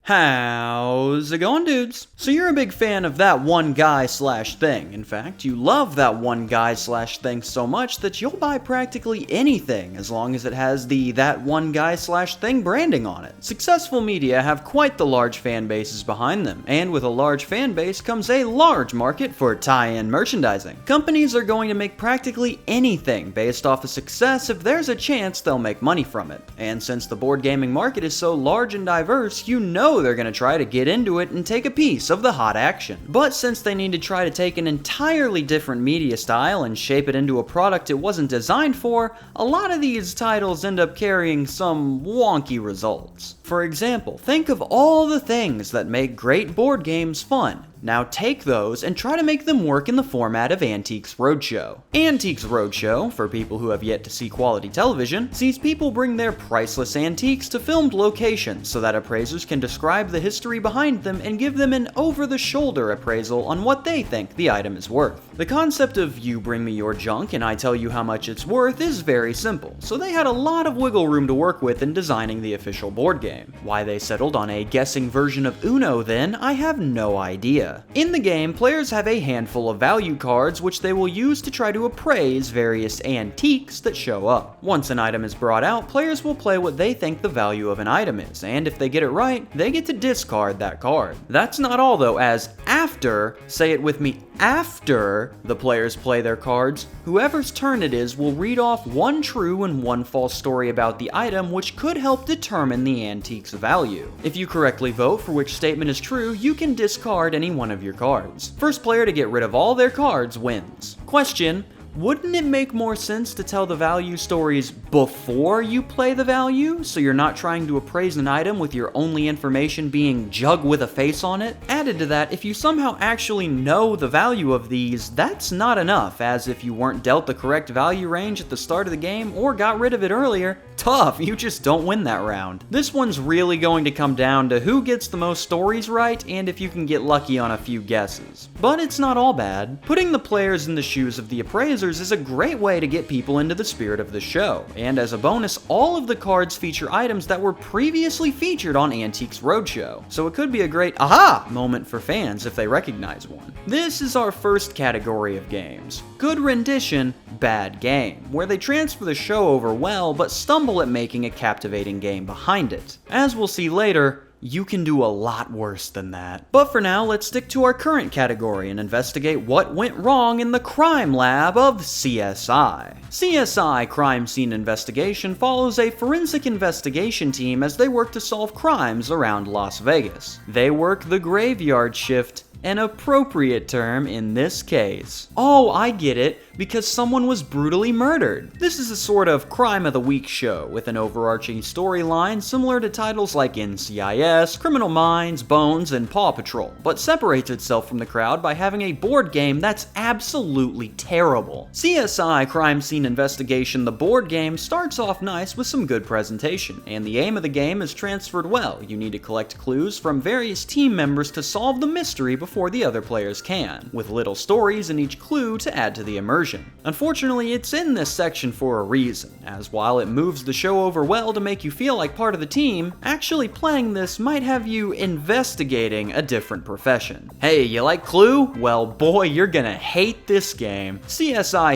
How's it going, dudes? So you're a big fan of that one guy slash thing. In fact, you love that one guy slash thing so much that you'll buy practically anything as long as it has the that one guy slash thing branding on it. Successful media have quite the large fan bases behind them, and with a large fan base comes a large market for tie-in merchandising. Companies are going to make practically anything based off of success if there's a chance they'll make money from it. And since the board gaming market is so large and diverse, you know they're going to try to get into it and take a piece of the hot action. But since they need to try to take an entirely different media style and shape it into a product it wasn't designed for, a lot of these titles end up carrying some wonky results. For example, think of all the things that make great board games fun. Now take those and try to make them work in the format of Antiques Roadshow. Antiques Roadshow, for people who have yet to see quality television, sees people bring their priceless antiques to filmed locations so that appraisers can describe the history behind them and give them an over-the-shoulder appraisal on what they think the item is worth. The concept of you bring me your junk and I tell you how much it's worth is very simple, so they had a lot of wiggle room to work with in designing the official board game. Why they settled on a guessing version of Uno then, I have no idea. In the game, players have a handful of value cards which they will use to try to appraise various antiques that show up. Once an item is brought out, players will play what they think the value of an item is, and if they get it right, they get to discard that card. That's not all though, as after, say it with me, after the players play their cards, whoever's turn it is will read off one true and one false story about the item which could help determine the antique's value. If you correctly vote for which statement is true, you can discard any one of your cards. First player to get rid of all their cards wins. Question: wouldn't it make more sense to tell the value stories before you play the value, so you're not trying to appraise an item with your only information being jug with a face on it? Added to that, if you somehow actually know the value of these, that's not enough, as if you weren't dealt the correct value range at the start of the game or got rid of it earlier, tough, you just don't win that round. This one's really going to come down to who gets the most stories right and if you can get lucky on a few guesses. But it's not all bad. Putting the players in the shoes of the appraisers is a great way to get people into the spirit of the show, and as a bonus, all of the cards feature items that were previously featured on Antiques Roadshow, so it could be a great aha moment for fans if they recognize one. This is our first category of games: good rendition, bad game, where they transfer the show over well but stumble at making a captivating game behind it. As we'll see later, you can do a lot worse than that. But for now, let's stick to our current category and investigate what went wrong in the crime lab of CSI. CSI Crime Scene Investigation follows a forensic investigation team as they work to solve crimes around Las Vegas. They work the graveyard shift, an appropriate term in this case. Oh, I get it, because someone was brutally murdered. This is a sort of crime of the week show with an overarching storyline similar to titles like NCIS, Criminal Minds, Bones, and Paw Patrol, but separates itself from the crowd by having a board game that's absolutely terrible. CSI Crime Scene Investigation, the board game, starts off nice with some good presentation, and the aim of the game is transferred well. You need to collect clues from various team members to solve the mystery before the other players can, with little stories in each clue to add to the immersion. Unfortunately, it's in this section for a reason, as while it moves the show over well to make you feel like part of the team, actually playing this might have you investigating a different profession. Hey, you like Clue? Well, boy, you're gonna hate this game. CSI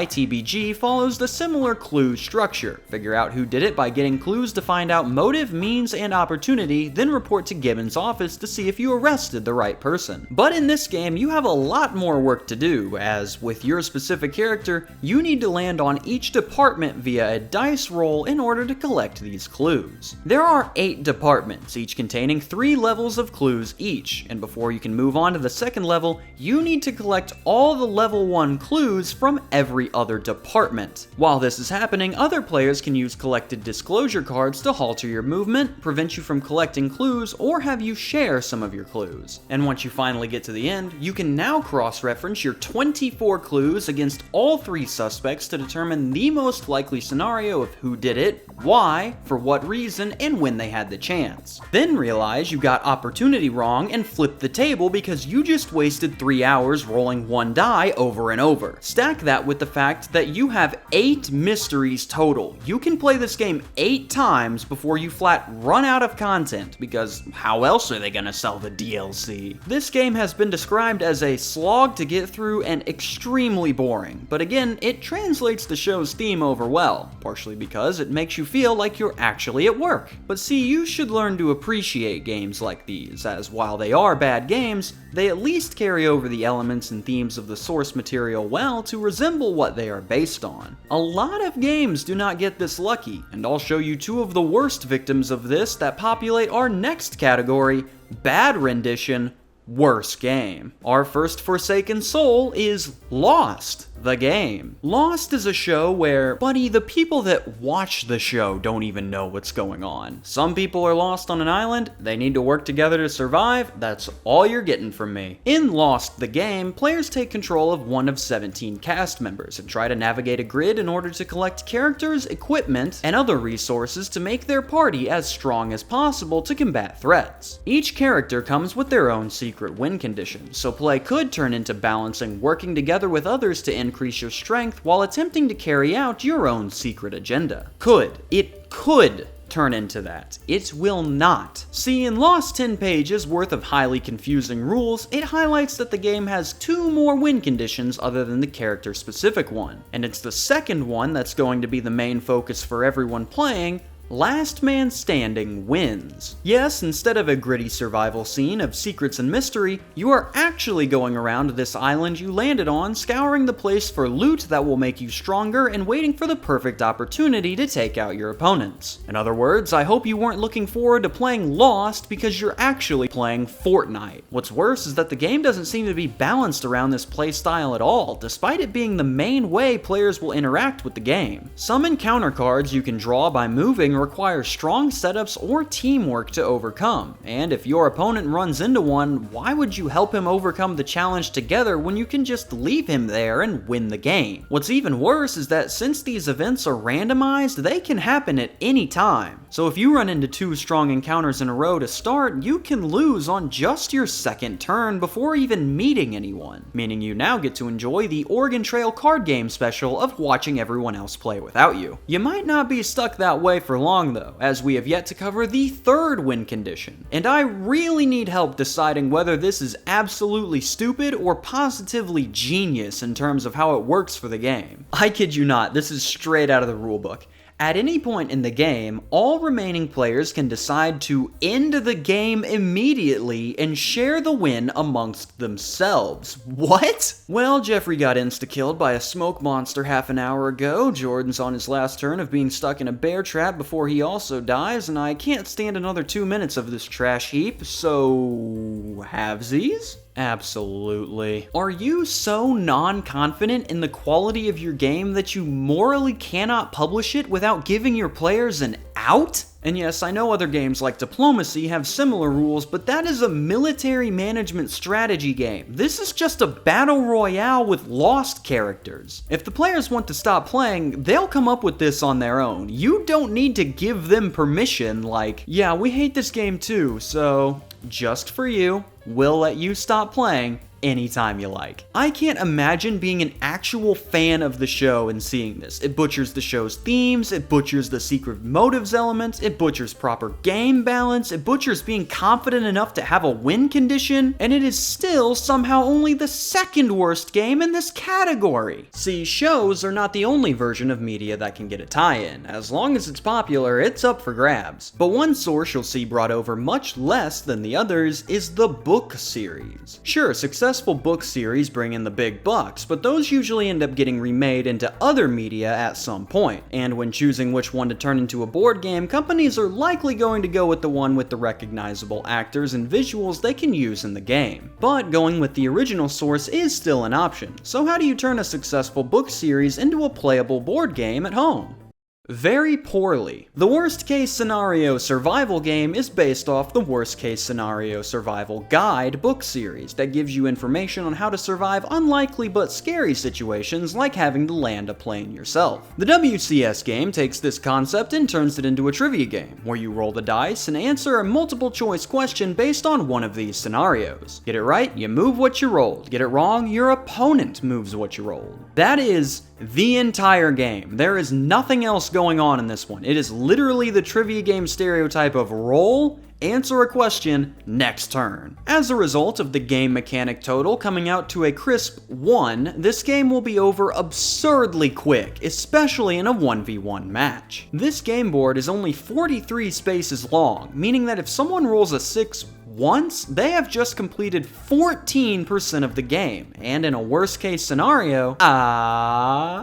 TBG follows the similar Clue structure. Figure out who did it by getting clues to find out motive, means, and opportunity, then report to Gibbons' office to see if you arrested the right person. But in this game, you have a lot more work to do, as with your specific character, you need to land on each department via a dice roll in order to collect these clues. There are 8 departments, each containing 3 levels of clues each, and before you can move on to the second level, you need to collect all the level 1 clues from every other department. While this is happening, other players can use collected disclosure cards to halter your movement, prevent you from collecting clues, or have you share some of your clues. And once you finally get to the end, you can now cross-reference your 24 clues clues against all 3 suspects to determine the most likely scenario of who did it, why, for what reason, and when they had the chance. Then realize you got opportunity wrong and flip the table because you just wasted 3 hours rolling 1 die over and over. Stack that with the fact that you have 8 mysteries total. You can play this game 8 times before you flat run out of content, because how else are they gonna sell the DLC? This game has been described as a slog to get through and extremely boring, but again, it translates the show's theme over well, partially because it makes you feel like you're actually at work. But see, you should learn to appreciate games like these, as while they are bad games, they at least carry over the elements and themes of the source material well to resemble what they are based on. A lot of games do not get this lucky, and I'll show you 2 of the worst victims of this that populate our next category: bad rendition, worst game. Our first Forsaken Soul is Lost, the game. Lost is a show where, buddy, the people that watch the show don't even know what's going on. Some people are lost on an island, they need to work together to survive, that's all you're getting from me. In Lost, the game, players take control of one of 17 cast members and try to navigate a grid in order to collect characters, equipment, and other resources to make their party as strong as possible to combat threats. Each character comes with their own secret win conditions, so play could turn into balancing working together with others to increase your strength while attempting to carry out your own secret agenda. It could turn into that. It will not. See, in Lost 10 pages worth of highly confusing rules, it highlights that the game has 2 more win conditions other than the character-specific one, and it's the second one that's going to be the main focus for everyone playing. Last man standing wins. Yes, instead of a gritty survival scene of secrets and mystery, you are actually going around this island you landed on, scouring the place for loot that will make you stronger and waiting for the perfect opportunity to take out your opponents. In other words, I hope you weren't looking forward to playing Lost because you're actually playing Fortnite. What's worse is that the game doesn't seem to be balanced around this playstyle at all, despite it being the main way players will interact with the game. Some encounter cards you can draw by moving require strong setups or teamwork to overcome, and if your opponent runs into one, why would you help him overcome the challenge together when you can just leave him there and win the game? What's even worse is that since these events are randomized, they can happen at any time. So if you run into 2 strong encounters in a row to start, you can lose on just your second turn before even meeting anyone, meaning you now get to enjoy the Oregon Trail card game special of watching everyone else play without you. You might not be stuck that way for long though, as we have yet to cover the 3rd win condition, and I really need help deciding whether this is absolutely stupid or positively genius in terms of how it works for the game. I kid you not, this is straight out of the rulebook. At any point in the game, all remaining players can decide to end the game immediately and share the win amongst themselves. What? Well, Jeffrey got insta-killed by a smoke monster half an hour ago, Jordan's on his last turn of being stuck in a bear trap before he also dies, and I can't stand another 2 minutes of this trash heap, so halvesies? Absolutely. Are you so non-confident in the quality of your game that you morally cannot publish it without giving your players an out? And yes, I know other games like Diplomacy have similar rules, but that is a military management strategy game. This is just a battle royale with lost characters. If the players want to stop playing, they'll come up with this on their own. You don't need to give them permission like, yeah, we hate this game too, so just for you, we'll let you stop playing anytime you like. I can't imagine being an actual fan of the show and seeing this. It butchers the show's themes, it butchers the secret motives elements, it butchers proper game balance, it butchers being confident enough to have a win condition, and it is still somehow only the 2nd worst game in this category. See, shows are not the only version of media that can get a tie-in. As long as it's popular, it's up for grabs. But one source you'll see brought over much less than the others is the book series. Sure, successful book series bring in the big bucks, but those usually end up getting remade into other media at some point. And when choosing which one to turn into a board game, companies are likely going to go with the one with the recognizable actors and visuals they can use in the game. But going with the original source is still an option. So how do you turn a successful book series into a playable board game at home? Very poorly. The Worst Case Scenario Survival game is based off the Worst Case Scenario Survival Guide book series that gives you information on how to survive unlikely but scary situations like having to land a plane yourself. The WCS game takes this concept and turns it into a trivia game, where you roll the dice and answer a multiple choice question based on one of these scenarios. Get it right, you move what you rolled. Get it wrong, your opponent moves what you rolled. That is the entire game. There is nothing else going on in this one. It is literally the trivia game stereotype of roll, answer a question, next turn. As a result of the game mechanic total coming out to a crisp 1, this game will be over absurdly quick, especially in a 1v1 match. This game board is only 43 spaces long, meaning that if someone rolls a 6 once, they have just completed 14% of the game, and in a worst case scenario,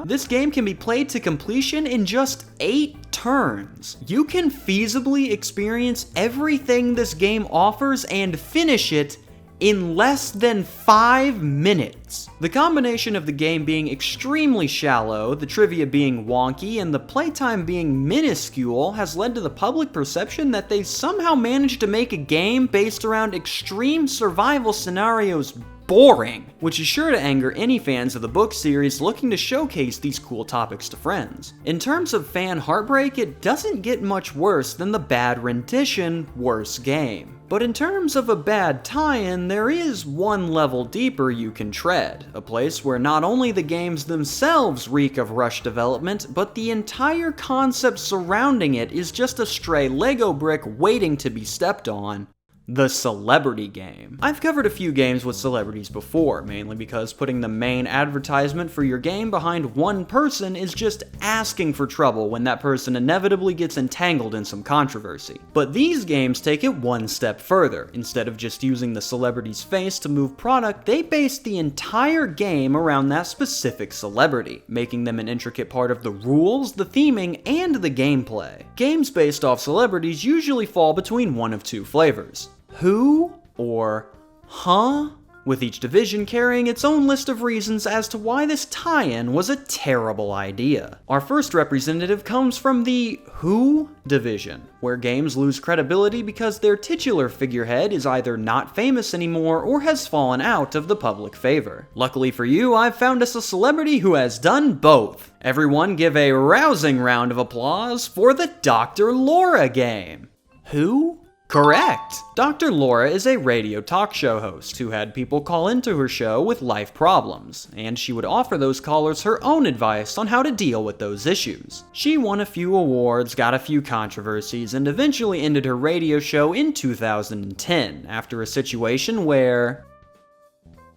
this game can be played to completion in just 8 turns. You can feasibly experience everything this game offers and finish it in less than 5 minutes. The combination of the game being extremely shallow, the trivia being wonky, and the playtime being minuscule has led to the public perception that they somehow managed to make a game based around extreme survival scenarios boring, which is sure to anger any fans of the book series looking to showcase these cool topics to friends. In terms of fan heartbreak, it doesn't get much worse than the bad rendition Worse Game. But in terms of a bad tie-in, there is one level deeper you can tread, a place where not only the games themselves reek of rushed development, but the entire concept surrounding it is just a stray Lego brick waiting to be stepped on. The celebrity game. I've covered a few games with celebrities before, mainly because putting the main advertisement for your game behind one person is just asking for trouble when that person inevitably gets entangled in some controversy. But these games take it one step further. Instead of just using the celebrity's face to move product, they base the entire game around that specific celebrity, making them an intricate part of the rules, the theming, and the gameplay. Games based off celebrities usually fall between one of two flavors: who or huh, with each division carrying its own list of reasons as to why this tie-in was a terrible idea. Our first representative comes from the Who division, where games lose credibility because their titular figurehead is either not famous anymore or has fallen out of the public favor. Luckily for you, I've found us a celebrity who has done both. Everyone give a rousing round of applause for the Dr. Laura game. Who? Correct! Dr. Laura is a radio talk show host who had people call into her show with life problems, and she would offer those callers her own advice on how to deal with those issues. She won a few awards, got a few controversies, and eventually ended her radio show in 2010 after a situation where...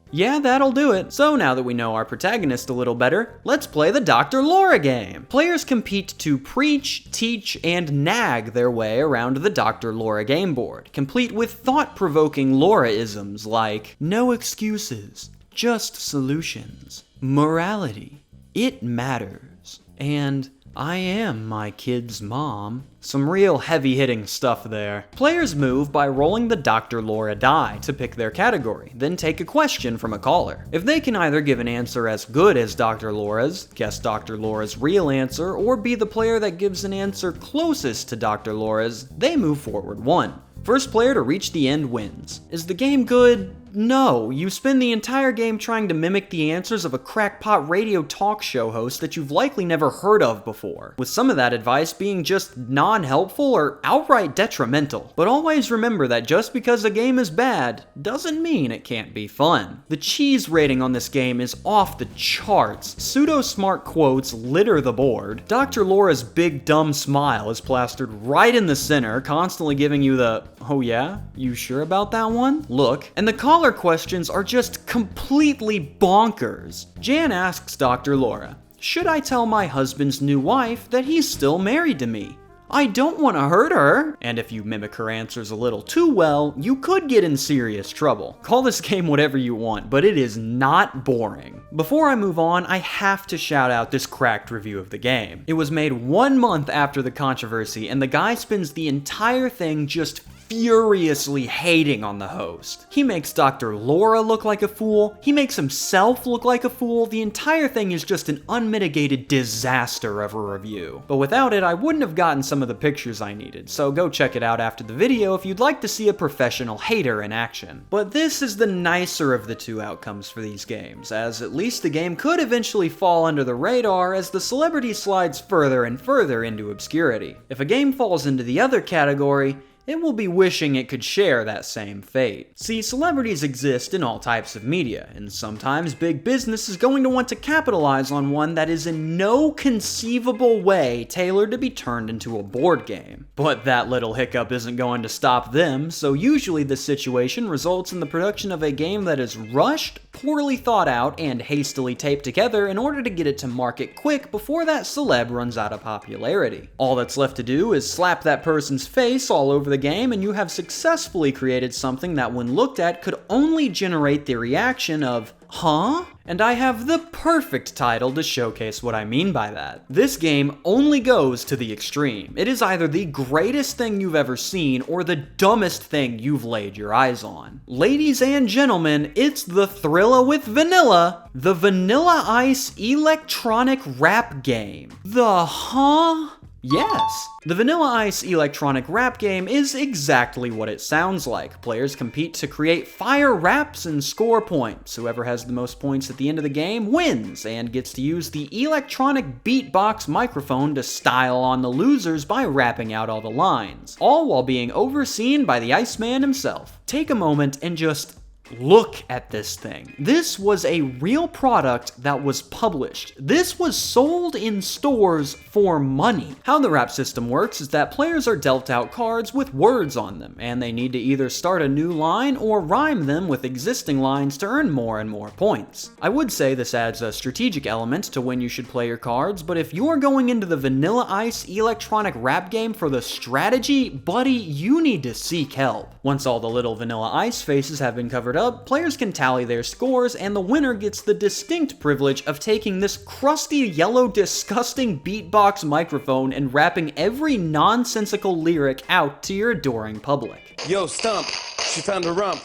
yeah, that'll do it. So now that we know our protagonist a little better, let's play the Dr. Laura game. Players compete to preach, teach, and nag their way around the Dr. Laura game board, complete with thought-provoking Laura-isms like no excuses, just solutions, morality, it matters, and I am my kid's mom. Some real heavy-hitting stuff there. Players move by rolling the Dr. Laura die to pick their category, then take a question from a caller. If they can either give an answer as good as Dr. Laura's, guess Dr. Laura's real answer, or be the player that gives an answer closest to Dr. Laura's, they move forward one. First player to reach the end wins. Is the game good? No, you spend the entire game trying to mimic the answers of a crackpot radio talk show host that you've likely never heard of before, with some of that advice being just non-helpful or outright detrimental. But always remember that just because a game is bad, doesn't mean it can't be fun. The cheese rating on this game is off the charts. Pseudo-smart quotes litter the board. Dr. Laura's big dumb smile is plastered right in the center, constantly giving you the, oh yeah? You sure about that one? Look. And the caller questions are just completely bonkers. Jan asks Dr. Laura, should I tell my husband's new wife that he's still married to me? I don't want to hurt her. And if you mimic her answers a little too well, you could get in serious trouble. Call this game whatever you want, but it is not boring. Before I move on, I have to shout out this cracked review of the game. It was made 1 month after the controversy, and the guy spends the entire thing just furiously hating on the host. He makes Dr. Laura look like a fool, he makes himself look like a fool, the entire thing is just an unmitigated disaster of a review. But without it, I wouldn't have gotten some of the pictures I needed, so go check it out after the video if you'd like to see a professional hater in action. But this is the nicer of the two outcomes for these games, as at least the game could eventually fall under the radar as the celebrity slides further and further into obscurity. If a game falls into the other category, it will be wishing it could share that same fate. See, celebrities exist in all types of media, and sometimes big business is going to want to capitalize on one that is in no conceivable way tailored to be turned into a board game. But that little hiccup isn't going to stop them, so usually this situation results in the production of a game that is rushed, poorly thought out, and hastily taped together in order to get it to market quick before that celeb runs out of popularity. All that's left to do is slap that person's face all over the game and you have successfully created something that when looked at could only generate the reaction of, huh? And I have the perfect title to showcase what I mean by that. This game only goes to the extreme. It is either the greatest thing you've ever seen or the dumbest thing you've laid your eyes on. Ladies and gentlemen, it's the Thrilla with Vanilla, the Vanilla Ice electronic rap game. The huh? Yes, the Vanilla Ice electronic rap game is exactly what it sounds like. Players compete to create fire raps and score points. Whoever has the most points at the end of the game wins and gets to use the electronic beatbox microphone to style on the losers by rapping out all the lines, all while being overseen by the Iceman himself. Take a moment and just look at this thing. This was a real product that was published. This was sold in stores for money. How the rap system works is that players are dealt out cards with words on them, and they need to either start a new line or rhyme them with existing lines to earn more and more points. I would say this adds a strategic element to when you should play your cards, but if you're going into the Vanilla Ice electronic rap game for the strategy, buddy, you need to seek help. Once all the little Vanilla Ice faces have been covered up, players can tally their scores, and the winner gets the distinct privilege of taking this crusty, yellow, disgusting beatbox microphone and rapping every nonsensical lyric out to your adoring public. Yo, Stump, she found a rump.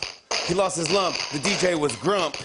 He lost his lump. The DJ was grump.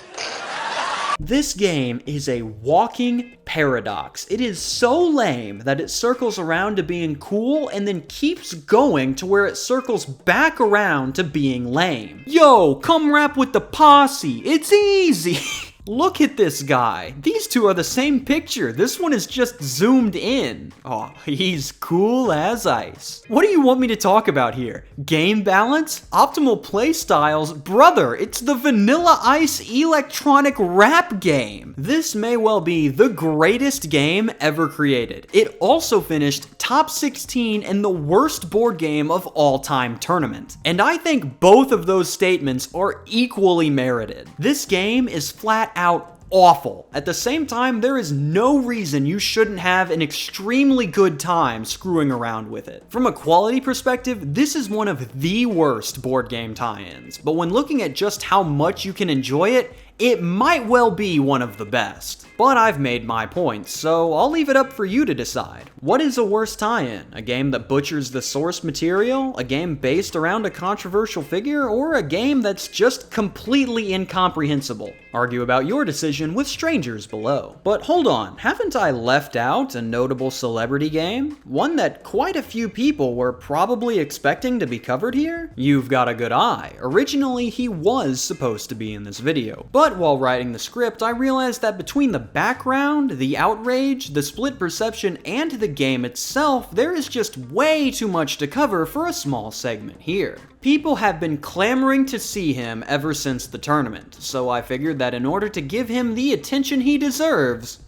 This game is a walking paradox. It is so lame that it circles around to being cool and then keeps going to where it circles back around to being lame. Yo, come rap with the posse. It's easy. Look at this guy. These two are the same picture. This one is just zoomed in. Oh, he's cool as ice. What do you want me to talk about here? Game balance? Optimal play styles? Brother, it's the Vanilla Ice electronic rap game. This may well be the greatest game ever created. It also finished top 16 in the worst board game of all time tournament. And I think both of those statements are equally merited. This game is flat out awful. At the same time, there is no reason you shouldn't have an extremely good time screwing around with it. From a quality perspective, this is one of the worst board game tie-ins, but when looking at just how much you can enjoy it, it might well be one of the best. But I've made my points, so I'll leave it up for you to decide. What is a worse tie-in? A game that butchers the source material? A game based around a controversial figure? Or a game that's just completely incomprehensible? Argue about your decision with strangers below. But hold on, haven't I left out a notable celebrity game? One that quite a few people were probably expecting to be covered here? You've got a good eye. Originally, he was supposed to be in this video. But while writing the script, I realized that between the background, the outrage, the split perception, and the game itself, there is just way too much to cover for a small segment here. People have been clamoring to see him ever since the tournament, so I figured that in order to give him the attention he deserves,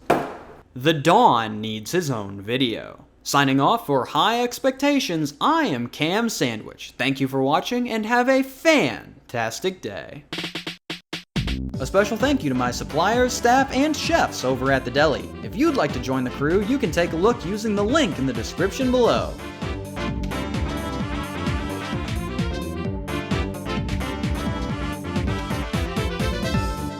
the Don needs his own video. Signing off for High Expectations, I am Cam Sandwich. Thank you for watching and have a fantastic day. A special thank you to my suppliers, staff, and chefs over at the deli. If you'd like to join the crew, you can take a look using the link in the description below.